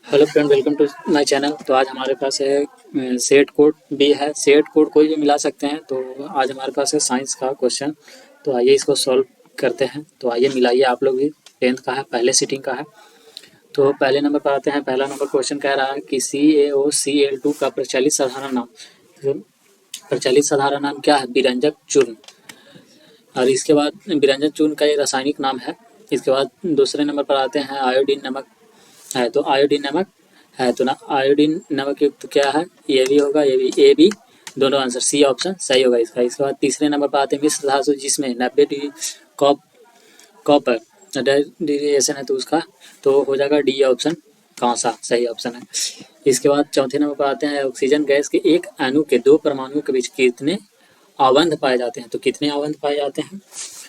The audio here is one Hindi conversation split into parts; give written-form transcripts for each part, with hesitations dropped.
Hello friend, welcome to my channel. तो आज हमारे पास है सेट कोड भी है। सेट कोड कोई भी मिला सकते हैं। तो आज हमारे पास है साइंस का क्वेश्चन। तो आइए इसको सॉल्व करते हैं। तो आइए मिलाइए आप लोग भी। 10th का है, पहले सीटिंग का है। तो पहले नंबर पर आते हैं। पहला नंबर क्वेश्चन कह रहा है कि CaOCl2 का प्रचलित साधारण नाम। तो प्रचलित साधारण नाम क्या है? विरंजक चूर्ण। और इसके बाद विरंजक चूर्ण का ये रासायनिक नाम है। इसके बाद दूसरे नंबर पर आते हैं आयोडीन नमक है। तो आयोडीन नमक है तो ना, आयोडीन नमक युक्त क्या है? ये भी होगा, ये भी, ए बी दोनों आंसर, सी ऑप्शन सही होगा इसका। इसके बाद तीसरे नंबर पर आते हैं मिश्र धातु जिसमें 90 डिग्री कॉप कॉपर डेरिएशन है, तो उसका तो हो जाएगा डी ऑप्शन, कांसा सही ऑप्शन है। इसके बाद चौथे नंबर पर आते हैं ऑक्सीजन गैस के एक अणु के दो परमाणुओं के बीच कितने आबंध पाए जाते हैं? तो कितने आबंध पाए जाते हैं?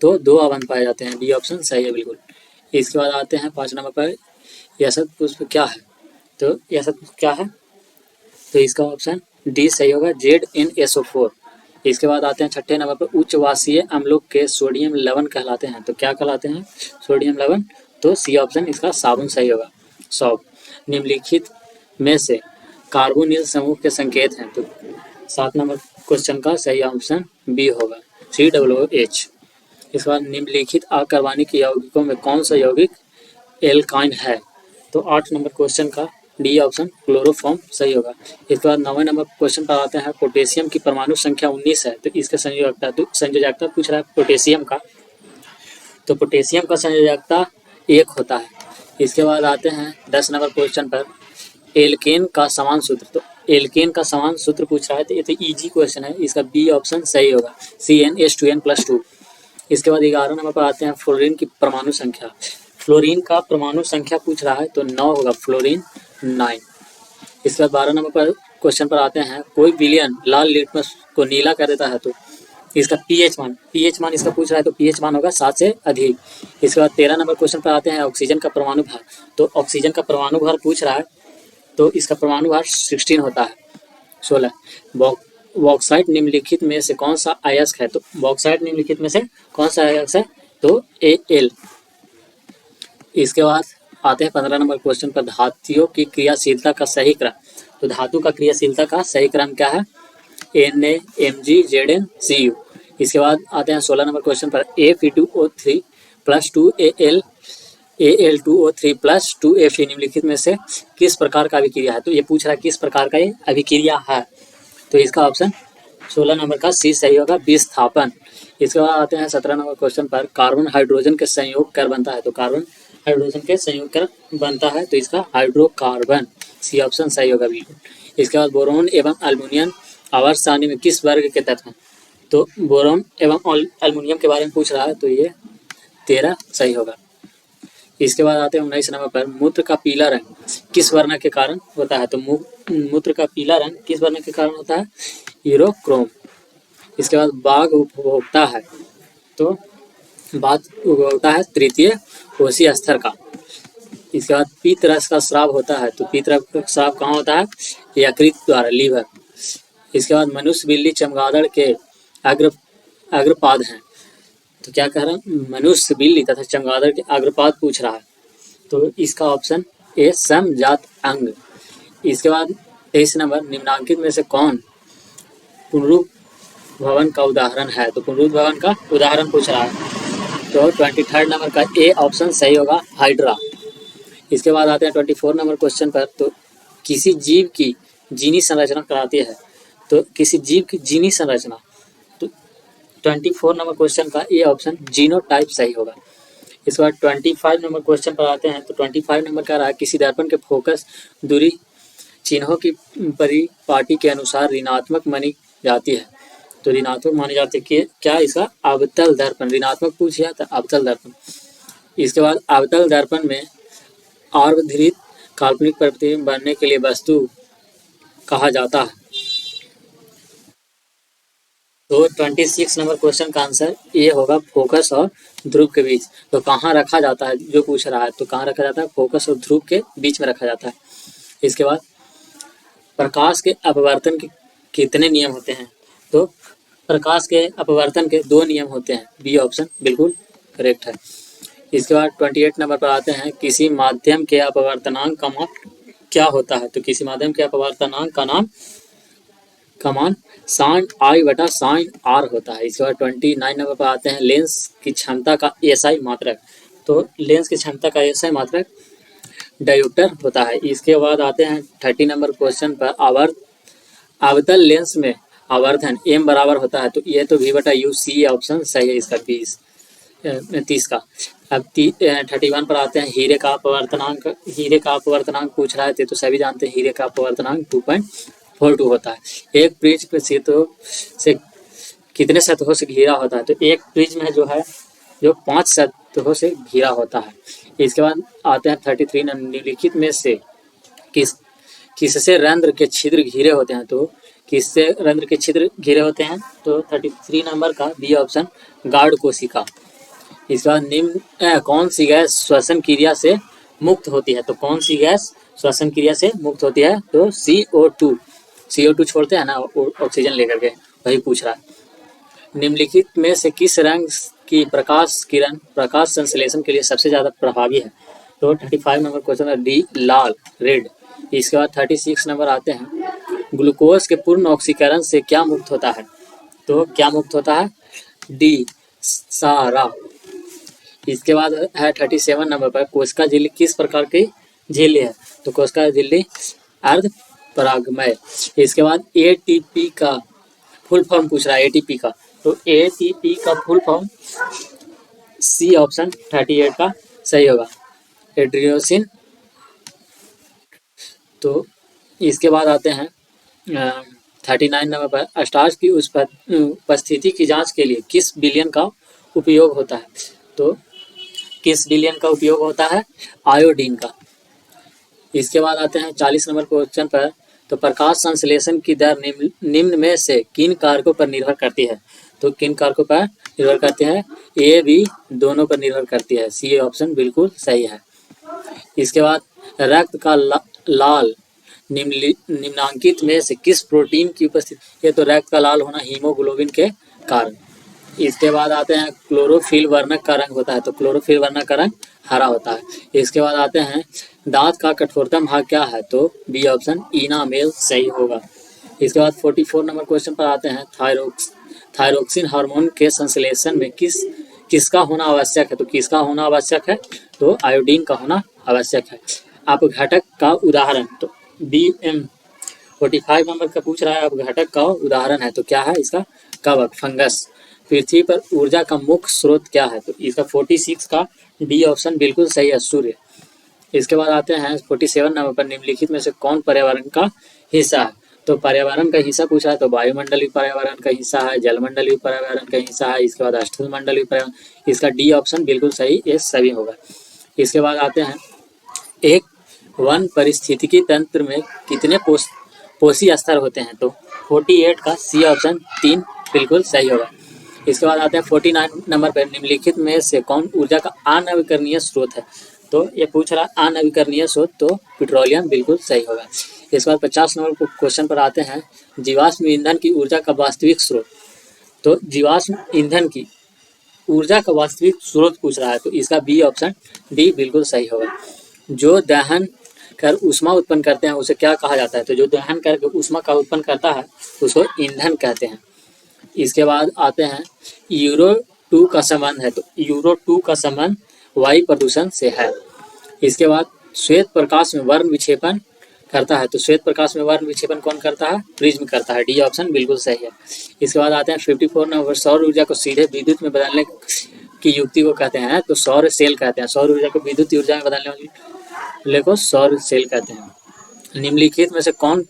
तो दो आबंध पाए जाते हैं, डी ऑप्शन सही है बिल्कुल। इसके बाद आते हैं 5 नंबर पर यशत पुष्प क्या है? तो यशत पुष्प क्या है? तो इसका ऑप्शन डी सही होगा, ZnSO4। इसके बाद आते हैं छठे नंबर पर उच्च वाष्पीय अम्लों के सोडियम लवण कहलाते हैं। तो क्या कहलाते हैं? सोडियम लवण। तो सी ऑप्शन इसका साबुन सही होगा, सॉल्व। निम्नलिखित में से कार्बोनिल समूह के संकेत हैं। तो 7 नंबर क्वेश्चन का सही ऑप्शन बी होगा, COOH। इसके बाद निम्नलिखित अकार्बनिक यौगिकों में कौन सा यौगिक एल्काइन है? तो 8 नंबर क्वेश्चन का डी ऑप्शन क्लोरोफॉर्म सही होगा। इसके बाद 9वें नंबर क्वेश्चन पर आते हैं पोटेशियम की परमाणु संख्या 19 है। तो इसका संयोजकता पूछ रहा है पोटेशियम का। तो पोटेशियम का संयोजकता 1 होता है। इसके बाद आते हैं 10 नंबर क्वेश्चन पर एल्केन का समान सूत्र। तो एल्केन का समान सूत्र पूछ रहा है, तो ये तो ईजी क्वेश्चन है, इसका बी ऑप्शन सही होगा, CnH2n+2। इसके बाद 11 नंबर पर आते हैं फ्लोरीन की परमाणु संख्या। फ्लोरीन का परमाणु संख्या पूछ रहा है, तो 9 होगा, फ्लोरीन 9। इसके बाद 12 नंबर पर क्वेश्चन पर आते हैं कोई विलयन लाल लिटमस को नीला कर देता है, तो इसका पीएच मान इसका पूछ रहा है, तो पीएच मान होगा 7 से अधिक। इसके बाद 13 नंबर क्वेश्चन पर आते हैं ऑक्सीजन का परमाणु भार। तो ऑक्सीजन का परमाणु भार पूछ रहा है, तो इसका परमाणु भार 16 होता है, 16। बॉक्साइट निम्नलिखित में से कौन सा अयस्क है? तो बॉक्साइट निम्नलिखित में से कौन सा अयस्क है? तो Al। इसके बाद आते हैं 15 नंबर क्वेश्चन पर धातुओं की क्रियाशीलता का सही क्रम। तो धातु का क्रियाशीलता का सही क्रम क्या है? Na Mg Zn Cu। इसके बाद आते हैं 16 नंबर क्वेश्चन पर Fe2O3 plus 2Al2O3 plus 2Fe निम्नलिखित में से किस प्रकार का अभिक्रिया है? तो ये पूछ रहा है किस प्रकार का ये अभिक्रिया है, तो इसका ऑप्शन 16 नंबर का सी सही होगा, विस्थापन। इसके बाद आते हैं 17 नंबर क्वेश्चन पर कार्बन हाइड्रोजन के संयोग कर बनता है। तो कार्बन हाइड्रोजन के संयोग कर बनता है, तो इसका हाइड्रोकार्बन, सी ऑप्शन सही होगा बिल्कुल। इसके बाद बोरोन एवं अल्युमिनियम आवर्त सारणी में किस वर्ग के तत्व हैं? तो बोरोन एवं अल्युमिनियम के बारे में पूछ रहा है, तो ये 13 सही होगा। इसके बाद आते हैं 19 नंबर पर मूत्र का पीला रंग किस वर्ण के कारण होता है? तो मूत्र का पीला रंग किस वर्ण के कारण होता है? यूरोक्रोम। इसके बाद बाघ उपभोक्ता है, तो बाघ उपभोक्ता है तृतीय कोशीय स्तर का। इसके बाद पित्त रस का स्राव होता है, तो पित्त रस का स्राव कहाँ होता है? यकृत द्वारा, लीवर। इसके बाद मनुष्य, बिल्ली, चमगादड़ के अग्रपाद हैं। तो क्या कह रहा है? मनुष्य, बिल्ली तथा चमगादड़ के अग्रपाद पूछ रहा है, तो इसका ऑप्शन ए समजात अंग। इसके बाद 23 नंबर निम्नांकित में से कौन पुनरुप भवन का उदाहरण है? तो पुनरुप भवन का उदाहरण पूछ रहा है, तो 23 नंबर का ए ऑप्शन सही होगा, हाइड्रा। इसके बाद आते हैं 24 नंबर क्वेश्चन पर, तो किसी जीव की जीनी संरचना कराती है। तो किसी जीव की जीनी संरचना, तो 24 नंबर क्वेश्चन का ए ऑप्शन जीनोटाइप सही होगा। इसके बाद 25 नंबर क्वेश्चन पर आते हैं, तो 25 नंबर कह रहा है किसी दर्पण के फोकस दूरी चिन्हों की परिपाटी के अनुसार ऋणात्मक मानी जाती है। तो ऋणात्मक मानी जाती है कि क्या? इसका अवतल दर्पण, ऋणात्मक पूछ लिया था, अवतल दर्पण। इसके बाद अवतल दर्पण में आवर्धित काल्पनिक प्रतिबिंब बनने के लिए वस्तु कहा जाता है। तो 26 नंबर क्वेश्चन का आंसर ये होगा, फोकस और ध्रुव के बीच। तो कहाँ रखा जाता है जो पूछ रहा है, तो कहाँ रखा जाता है? फोकस और ध्रुव के बीच में रखा जाता है। इसके बाद प्रकाश के अपवर्तन के कितने नियम होते हैं? तो प्रकाश के अपवर्तन के 2 नियम होते हैं, बी ऑप्शन बिल्कुल करेक्ट है। इसके बाद 28 नंबर पर आते हैं किसी माध्यम के अपवर्तनांक का माप क्या होता है? तो किसी माध्यम के अपवर्तनांक का मान साइन आई बटा साइन आर होता है। इसके बाद 29 नंबर पर आते हैं लेंस की क्षमता का एसआई मात्रक। तो लेंस की क्षमता का एसआई मात्रक डायोप्टर होता है। इसके बाद आते हैं 30 नंबर क्वेश्चन पर अवतल लेंस में आवर्धन एम बराबर होता है। तो ये तो वी बटा यू सी ऑप्शन सही है इसका 30 का। अब 31 पर आते हैं हीरे का अपवर्तनांक पूछ रहा है। तो सभी जानते हैं हीरे का अपवर्तनांक 2.42 होता है। एक प्रिज्म से कितने सतहों से घिरा होता है? तो एक प्रिज्म है जो 5 सतहों से घिरा होता है। इसके बाद आते हैं 33 निम्नलिखित में से किससे रंध्र के छिद्र घिरे होते हैं? तो किससे रंध्र के छिद्र घिरे होते हैं? तो 33 नंबर का बी ऑप्शन गार्ड कोशिका। इसके बाद निम्न कौन सी गैस श्वसन क्रिया से मुक्त होती है? तो कौन सी गैस श्वसन क्रिया से मुक्त होती है? तो CO2 छोड़ते हैं ना ऑक्सीजन लेकर के, वही पूछ रहा है। निम्नलिखित में से किस रंग की प्रकाश किरण प्रकाश संश्लेषण के लिए सबसे ज्यादा प्रभावी है? तो 35 नंबर क्वेश्चन है डी लाल रेड। इसके बाद 36 नंबर आते हैं ग्लूकोज के पूर्ण ऑक्सीकरण से क्या मुक्त होता है? तो क्या मुक्त होता है? डी सारा। इसके बाद है 37 नंबर पर कोशिका झिल्ली किस प्रकार की झिल्ली है? तो कोशिका झिल्ली अर्ध परागमय। इसके बाद एटीपी का फुल फॉर्म पूछ रहा है एटीपी का। तो एटीपी का फुल फॉर्म सी ऑप्शन 38 का सही होगा, एड्रियोसिन। तो इसके बाद आते हैं 39 नंबर पर स्टार्च की उपस्थिति की जांच के लिए किस विलयन का उपयोग होता है? तो किस विलयन का उपयोग होता है? आयोडीन का। इसके बाद आते हैं 40 नंबर क्वेश्चन पर। तो प्रकाश संश्लेषण की दर निम्न में से किन कारकों पर निर्भर करती है? तो किन कारकों पर निर्भर करती है? ए बी दोनों पर निर्भर करती है। सी ऑप्शन बिल्कुल सही है। इसके बाद रक्त का लाल निम्नांकित में से किस प्रोटीन की उपस्थिति? ये तो रक्त का लाल होना हीमोग्लोबिन के कारण। इसके बाद आते हैं क्लोरोफिल वर्णक का रंग होता है। तो क्लोरोफिल वर्णक का रंग हरा होता है। इसके बाद आते हैं दांत का कठोरतम भाग क्या है? तो बी ऑप्शन इनामेल सही होगा। इसके बाद 44 नंबर क्वेश्चन पर आते हैं थायरोक्सिन हार्मोन के संश्लेषण में किसका होना आवश्यक है? तो किसका होना आवश्यक है? तो आयोडीन का होना आवश्यक है। अपघटक का उदाहरण? तो BM 45 नंबर का पूछ रहा है अपघटक का उदाहरण है। तो क्या है इसका? कवक फंगस। पृथ्वी पर ऊर्जा का मुख्य स्रोत क्या है? तो इसका 46 का डी ऑप्शन बिल्कुल सही है, सूर्य। इसके बाद आते हैं 47 नंबर पर निम्नलिखित में से कौन पर्यावरण का हिस्सा है? तो पर्यावरण का हिस्सा पूछा है तो वायुमंडल भी पर्यावरण का हिस्सा है, जलमंडल भी पर्यावरण का हिस्सा है। इसके बाद स्थूल मंडल भी पर्यावरण, इसका डी ऑप्शन बिल्कुल सही, ये सभी होगा। इसके बाद आते हैं एक वन पारिस्थितिकी तंत्र में कितने पोषी स्तर होते हैं? तो 48 का सी ऑप्शन 3 बिल्कुल सही होगा। इसके बाद आते हैं 49 नंबर पर निम्नलिखित में से कौन ऊर्जा का अनवीकरणीय स्रोत है? तो ये पूछ रहा है अनवीकरणीय स्रोत, तो पेट्रोलियम बिल्कुल सही होगा। इसके बाद 50 नंबर क्वेश्चन पर आते हैं जीवाश्म ईंधन की ऊर्जा का वास्तविक स्रोत। तो जीवाश्म ईंधन की ऊर्जा का वास्तविक स्रोत पूछ रहा है तो इसका बी ऑप्शन डी बिल्कुल सही होगा। जो दहन कर ऊष्मा उत्पन्न करते हैं उसे क्या कहा जाता है? तो जो दहन करके ऊष्मा का उत्पन्न करता है उसको ईंधन कहते हैं। इसके बाद आते हैं यूरो 2 का संबंध है। तो यूरो 2 का संबंध वायु प्रदूषण से है। इसके बाद श्वेत प्रकाश में वर्ण विक्षेपण करता है। तो श्वेत प्रकाश में वर्ण विक्षेपण कौन करता है? प्रिज्म करता है। डी ऑप्शन बिल्कुल सही है। इसके बाद आते हैं 54 नंबर सौर ऊर्जा को सीधे विद्युत में बदलने की युक्ति को कहते हैं? तो सौर सेल कहते हैं। सौर ऊर्जा को विद्युत ऊर्जा में बदलने वाली को सौर सेल कहते हैं। निम्नलिखित में से कौन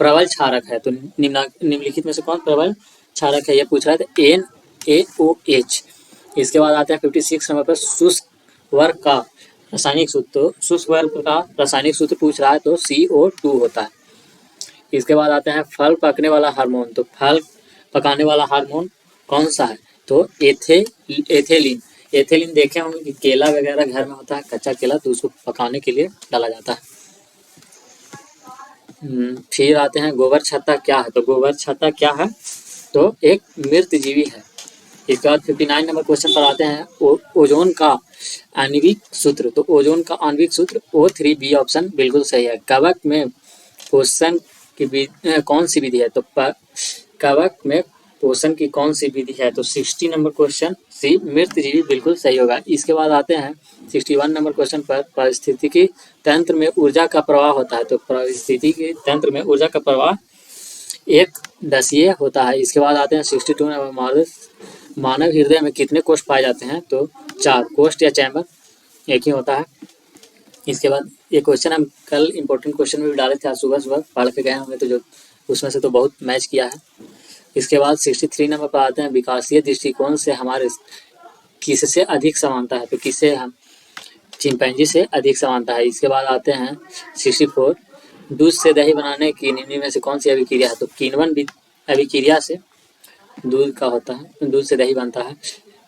प्रबल क्षारक है? तो निम्नलिखित में से कौन प्रबल क्षारक है ये पूछ रहा है, NaOH। इसके बाद आते हैं 56 नंबर पर शुष्क वर्ग का रासायनिक सूत्र। तो शुष्क वर्ग का रासायनिक सूत्र पूछ रहा है तो CO2 होता है। इसके बाद आते हैं फल पकने वाला हार्मोन। तो फल पकाने वाला हार्मोन कौन सा है? तो एथेलिन। एथेलिन देखे होंगे कि केला वगैरह घर में होता है, कच्चा केला, तो उसको पकाने के लिए डाला जाता है। फिर आते हैं गोबर छत्ता क्या है? तो गोबर छत्ता क्या है? तो एक मृत जीवी है। इसके बाद 59 नंबर क्वेश्चन पर आते हैं ओजोन का आणविक सूत्र। तो ओजोन का आणविक सूत्र O3b ऑप्शन बिल्कुल सही है। कवक में पोषण की कौन सी विधि है? तो कवक में पोषण की कौन सी विधि है? तो 60 नंबर क्वेश्चन सी मृतजीवी बिल्कुल सही होगा। इसके बाद आते हैं 61 नंबर क्वेश्चन पर पारिस्थितिकी तंत्र में ऊर्जा का प्रवाह होता है। तो पारिस्थितिकी तंत्र में ऊर्जा का प्रवाह एक दशीय होता है। इसके बाद आते हैं 62 नंबर मानव हृदय में कितने कोष पाए जाते हैं? तो 4 कोष्ठ या चैम्बर एक ही होता है। इसके बाद ये क्वेश्चन हम कल इंपॉर्टेंट क्वेश्चन में भी डाले थे, आज सुबह पढ़ के गए होंगे, तो जो उसमें से तो बहुत मैच किया है। इसके बाद 63 नंबर पर आते हैं विकासीय दृष्टिकोण से हमारे किससे अधिक समानता है? तो किससे? हम चिंपैंजी से अधिक समानता है। इसके बाद आते हैं 64 दूध से दही बनाने की निम्न में से कौन सी अभिक्रिया है? तो किण्वन अभिक्रिया से दूध का होता है, दूध से दही बनता है।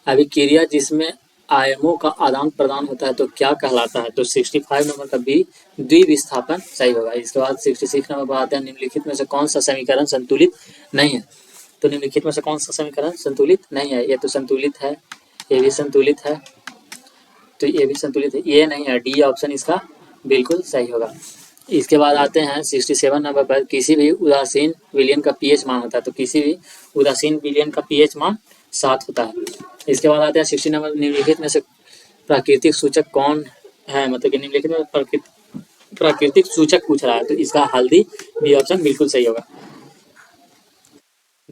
अभिक्रिया जिसमें आयनों का आदान प्रदान होता है तो क्या कहलाता है? तो 65 नंबर का बी द्विविस्थापन सही होगा। इसके बाद 66 नंबर पर आते हैं निम्नलिखित में से कौन सा समीकरण संतुलित नहीं है? तो निम्नलिखित में से कौन सा समीकरण संतुलित नहीं है? ये तो संतुलित है, ये भी संतुलित है, तो ये भी संतुलित है, ये नहीं है। डी ऑप्शन इसका बिल्कुल सही होगा। इसके बाद आते हैं 67 नंबर पर किसी भी उदासीन विलयन का पीएच मान होता है। तो किसी भी उदासीन विलयन का पीएच मान 7 होता है। इसके बाद आते हैं 60 नंबर निम्नलिखित में से प्राकृतिक सूचक कौन है? मतलब कि निम्नलिखित में प्राकृतिक सूचक पूछ रहा है, तो इसका हल्दी बी ऑप्शन बिल्कुल सही होगा।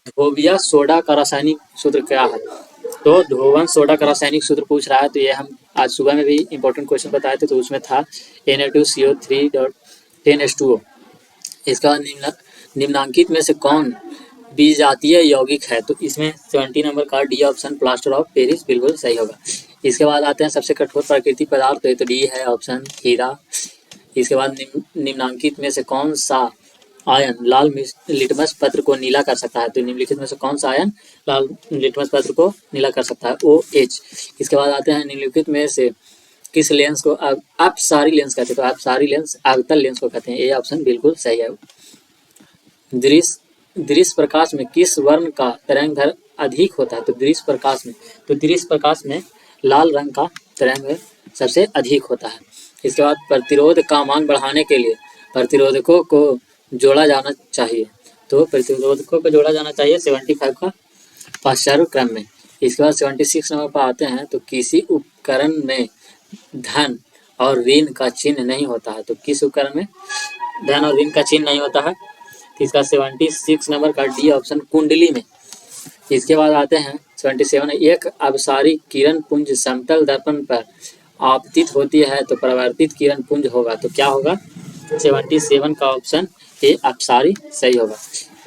धोबिया सोडा का रासायनिक सूत्र क्या है? तो धोवन सोडा का रासायनिक सूत्र पूछ रहा है, तो ये हम आज सुबह में भी इंपॉर्टेंट क्वेश्चन बताए थे, तो उसमें था Na2CO3.10H2O। इसका निम्नांकित में से कौन विजातीय यौगिक है? तो इसमें 70 नंबर का D option plaster of Paris बिल्कुल सही होगा। इसके बाद आते हैं सबसे कठोर प्राकृतिक पदार्थ, तो डी है ऑप्शन हीरा। इसके बाद निम्नांकित में से कौन सा आयन लाल लिटमस पत्र को नीला कर सकता है? तो निम्नलिखित में से कौन सा आयन लाल लिटमस पत्र को नीला कर सकता है? OH। इसके बाद आते हैं निम्नलिखित में से किस लेंस को अपसारी लेंस कहते हैं? तो अपसारी लेंस अवतल लेंस को कहते हैं। ये ऑप्शन बिल्कुल सही है। दृश्य प्रकाश में किस वर्ण का तरंगदैर्घ्य अधिक होता है? तो दृश्य प्रकाश में लाल रंग का तरंगदैर्घ्य सबसे अधिक होता है। इसके बाद प्रतिरोध का मान बढ़ाने के लिए प्रतिरोधकों को जोड़ा जाना चाहिए। तो प्रतिरोधकों को जोड़ा जाना चाहिए 75 का पाश्चात्य क्रम में। इसके बाद 76 नंबर पर आते हैं, तो किसी उपकरण में धन और ऋण का चिन्ह नहीं होता है। तो किस उपकरण में धन और ऋण का चिन्ह नहीं होता है? तो इसका 76 नंबर का डी ऑप्शन कुंडली में। इसके बाद आते हैं 77 एक अपसारी किरण पुंज समतल दर्पण पर आपतित होती है तो परावर्तित किरण पुंज होगा, तो क्या होगा? 77 का ऑप्शन ए अपसारी सही होगा।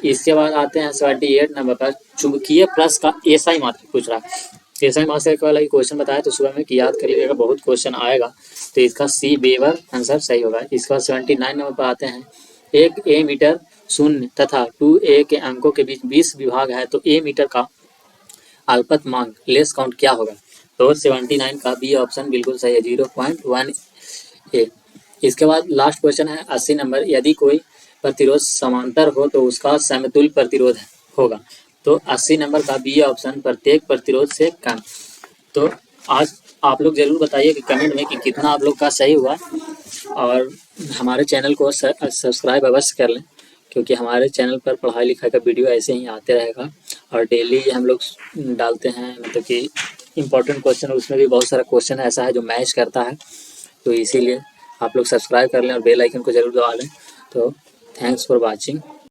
इसके बाद आते हैं 78 नंबर पर चुंबकीय प्लस का एसआई मात्रक पूछ रहा है। एसआई मात्रक वाला क्वेश्चन बताया, तो सुबह में याद कर लीजिएगा, बहुत क्वेश्चन आएगा, तो इसका सी वेबर आंसर सही होगा। इसके बाद 79 नंबर पर आते हैं 1 मीटर शून्य तथा 2a के अंकों के बीच 20 विभाग है, तो a मीटर का अल्पतमांक लेस काउंट क्या होगा? तो 79 का बी ऑप्शन बिल्कुल सही है, 0.1a। इसके बाद लास्ट क्वेश्चन है 80 नंबर, यदि कोई प्रतिरोध समांतर हो तो उसका समतुल्य प्रतिरोध होगा। तो 80 नंबर का बी ऑप्शन प्रत्येक प्रतिरोध से कम। तो आज आप लोग जरूर बताइए कि कमेंट में कि कितना आप लोग का सही हुआ, और हमारे चैनल को सब्सक्राइब अवश्य कर लें, क्योंकि हमारे चैनल पर पढ़ाई लिखाई का वीडियो ऐसे ही आते रहेगा, और डेली हम लोग डालते हैं, मतलब कि इम्पोर्टेंट क्वेश्चन, उसमें भी बहुत सारा क्वेश्चन ऐसा है जो मैच करता है, तो इसीलिए आप लोग सब्सक्राइब कर लें और बेल आइकन को जरूर दबा लें। तो थैंक्स फॉर वॉचिंग।